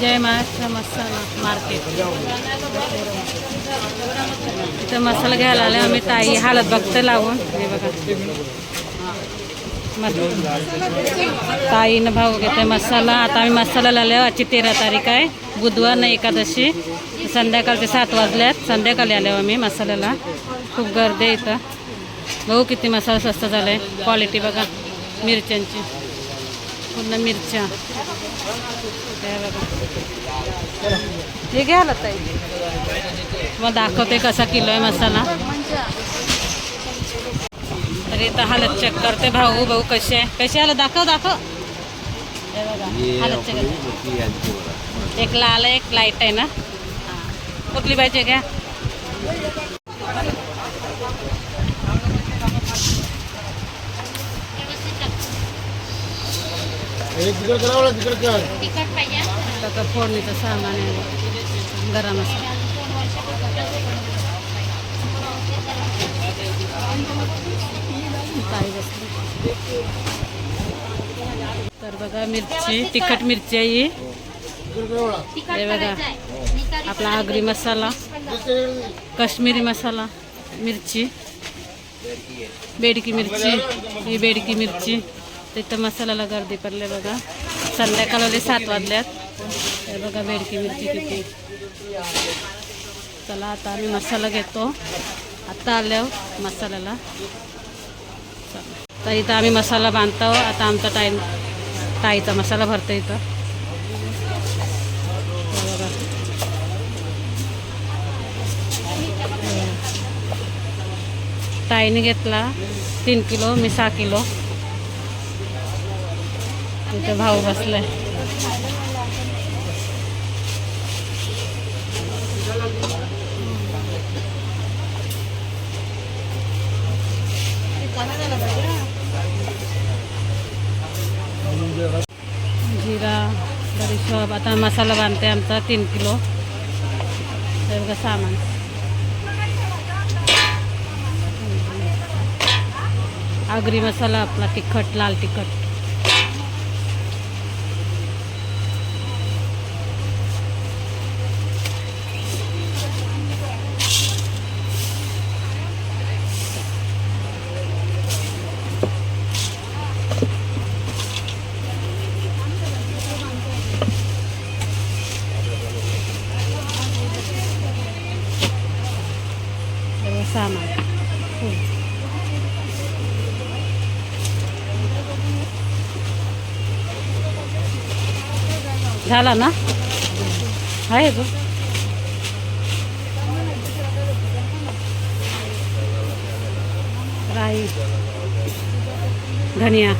जय महाराष्ट्र मसाला market. इथं मसाला घ्यायला आले आम्ही. ताई हालत बघते लावून. हे बघा ताईनं भाऊ घेते मसाला. आता आम्ही मसाला आलो. आजची 13 तारीख आहे, बुधवार ना एकादशी. संध्याकाळचे 7 वाजल्यात. संध्याकाळी आलो आम्ही मसाल्याला. खूप गर्दी आहे इथं. बघू किती मसाला स्वस्त झाला आहे. क्वालिटी बघा मिरच्यांची, पूर्ण मिरच्या. हे बघा हे घ्यायला ताई. मग दाखवते कसा किलो आहे मसाला. अरे इथं हालत चेक करते भाऊ. भाऊ कशी आहे, कशी हालत दाखव दाखव. हे बघा हालत चेक. एक लाल आहे, एक लाईट आहे ना. कुठली पाहिजे घ्या. फोडणीचं सामान आहे. गरम मसाला. तर बघा मिरची, तिखट मिरची आहे. हे बघा आपला आगरी मसाला, काश्मीरी मसाला, मिरची, बेडकी मिरची. ही बेडकी मिरची. तिथं मसाल्याला गर्दी पडले बघा. संध्याकाळले 7 वाजल्यात. हे बघा बेडकी मिरची किती. चला आता आम्ही मसाला घेतो. आता आल्यावर मसाल्याला. तर इथं आम्ही मसाला बांधतो. आता आमचा ताईचा मसाला भरतो इथं. बघा ताईने घेतला 3 किलो, मी 6 किलो. इथं भाऊ बसलाय. जिरा, बडीशोप. आता मसाला बांधते आमचा 3 किलो. हे बघा सामान. आगरी मसाला आपला तिखट, लाल तिखट. सामान झाला ना. आहे तो राई, धनिया.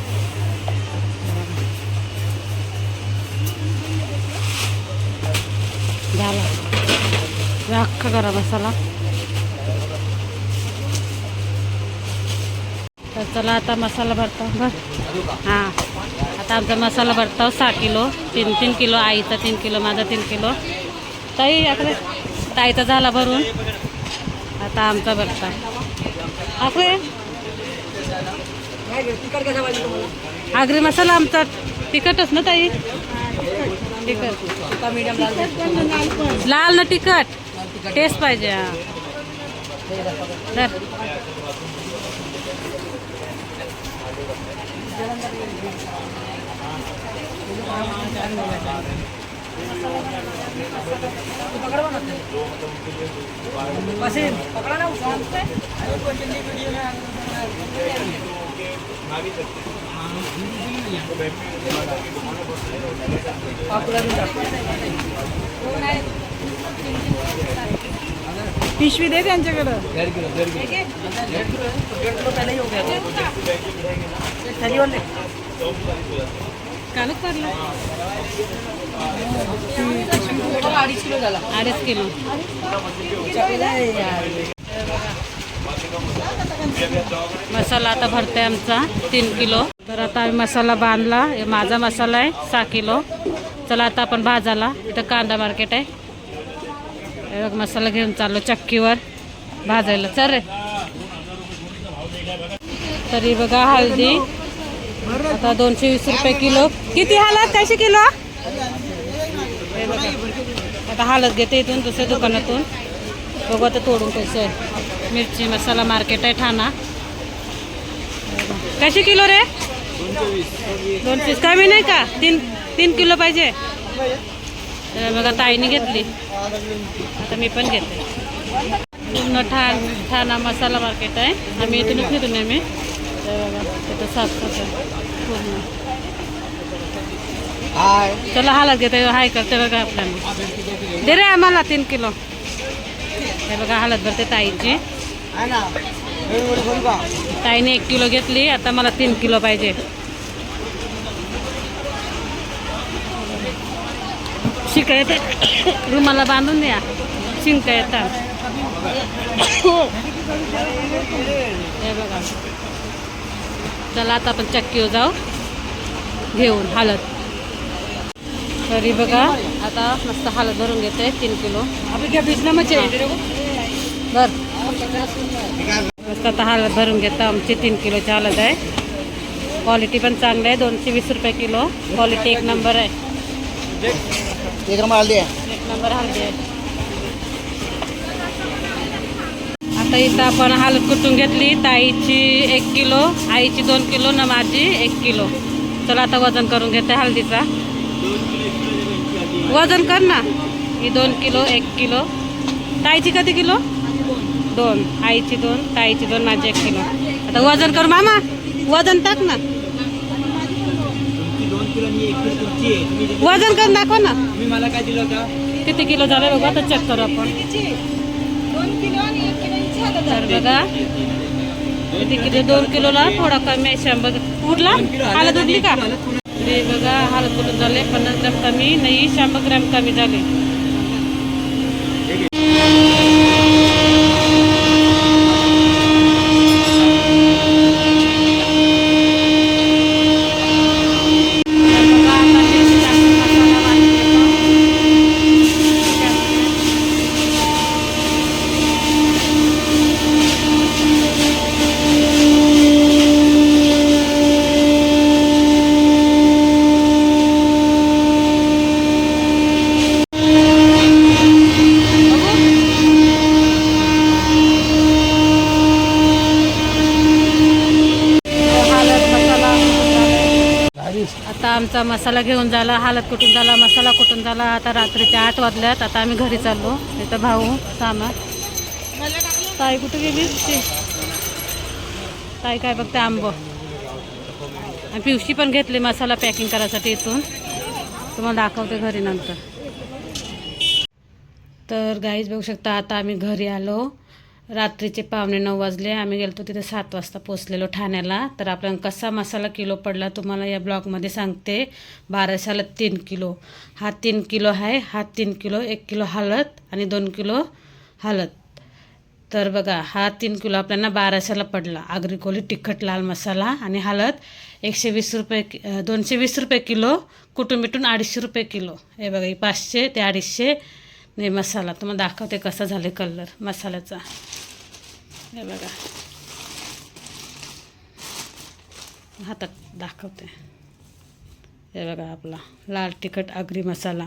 झाला अख्खा गरम मसाला. तर चला आता मसाला भरतो. हां आता आमचा मसाला भरतो 6 किलो. 3 किलो आईचा, 3 किलो माझा, 3 किलो ताई. आकडे ताईचा झाला भरून. आता आमचा भरता. आकडे आगरी मसाला आमचा तिखटच ना ताई. तिखट लाल ना तिखट. टेस्ट पाहिजे. हां पिशवी दे त्यांच्याकडं. कालच पडला 2.5 किलो झाला. 2.5 किलो. मसाला आता भरते आमचा 3 किलो. तर आता आम्ही मसाला बांधला. माझा मसाला आहे 6 किलो. चला आता आपण भाजायला. इथं कांदा मार्केट आहे. मसाला घेऊन चाललो चक्कीवर भाजायला. चल रे. तरी बघा हळदी आता 220 रुपये किलो. किती हालत कशी किलो. हे बघा आता हळद घेते इथून दुसऱ्या दुकानातून. बघू आता तोडून कसं आहे. मिरची मसाला मार्केट आहे ठाणा. कशी किलो रे? 220. कमी नाही का? 3 किलो पाहिजे. तर बघा ताईने घेतली, आता मी पण घेते. पूर्ण ठाणा मसाला मार्केट आहे. आम्ही इथून फिरून आहे. मी तर बघा तिथं साफ पूर्ण. चला हळद घेते. हाय करते बघा आपल्याला. दे रे आम्हाला 3 किलो. हे बघा हळद भरते ताईची. ताईने 1 किलो घेतली, आता मला 3 किलो पाहिजे. शिंका येते, रुमाला बांधून द्या. शिंका येतात. हे बघा. चला आता आपण चक्कीवर जाऊ घेऊन हळद. तरी बघा आता मस्त हळद भरून घेते 3 किलो. बर मस्त आता हळद भरून घेता. आमची 3 किलोची हळद आहे. क्वालिटी पण चांगली आहे. 220 रुपये किलो. क्वालिटी 1 नंबर आहे. 1 नंबर हळदी आहे. आता इथं आपण हळद कुटून घेतली. ताईची 1 किलो, आईची 2 किलो न माझी 1 किलो. चला आता वजन करून घेते हळदीचा. वजन कर ना. ही 2 किलो 1 किलो. ताईची किती किलो? 2. आईची 2, ताईची 2, माझी 1 किलो. आता वजन कर मामा. वजन टाक ना. वजन कर दाखव ना. मला काय दिलं का? किती किलो झालं बघा. आता चेक करू आपण. तर बघा किती किलो. 2 किलोला थोडा कमी आहे. 100 उठला. हळद उठली का? हे बघा हळद कुठून झाले. 50 ग्रॅम कमी नाही, 100 ग्रॅम कमी झाले. आता आमचा मसाला घेऊन झाला, हळद कुटून झाला, मसाला कुटून झाला. आता रात्रीचे 8 वाजल्यात. आता आम्ही घरी चाललो. इथं भाऊ सामान. ताई कुठे गेली? ताई काय बघते आंब. आणि पिवशी पण घेतली मसाला पॅकिंग करायसाठी इथून. तुम्हाला दाखवते घरी नंतर. तर गाईज बघू शकता आता आम्ही घरी आलो. रात्रीचे 8:45 वाजले. आम्ही गेलो तिथे 7 वाजता पोचलेलो ठाण्याला. तर आपल्याला कसा मसाला किलो पडला तुम्हाला या ब्लॉगमध्ये सांगते. 1200ला 3 किलो. हा 3 किलो आहे. हा 3 किलो. 1 किलो हळद आणि 2 किलो हळद. तर बघा हा 3 किलो आपल्याला 1200ला पडला. आगरी तिखट लाल मसाला आणि हळद 120 रुपये 220 रुपये किलो. कुटुंब मिटून 250 रुपये किलो. हे बघा ही 500 ते 250. नाही मसाला तुम्हाला दाखवते कसा झाले कलर मसाल्याचा. हे बघा हातात दाखवते. हे बघा आपला लाल तिखट आगरी मसाला.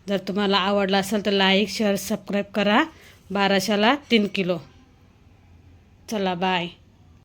जर तुम्हाला आवडला असेल तर लाईक शेअर सबस्क्राईब करा. 1200ला 3 किलो. चला बाय.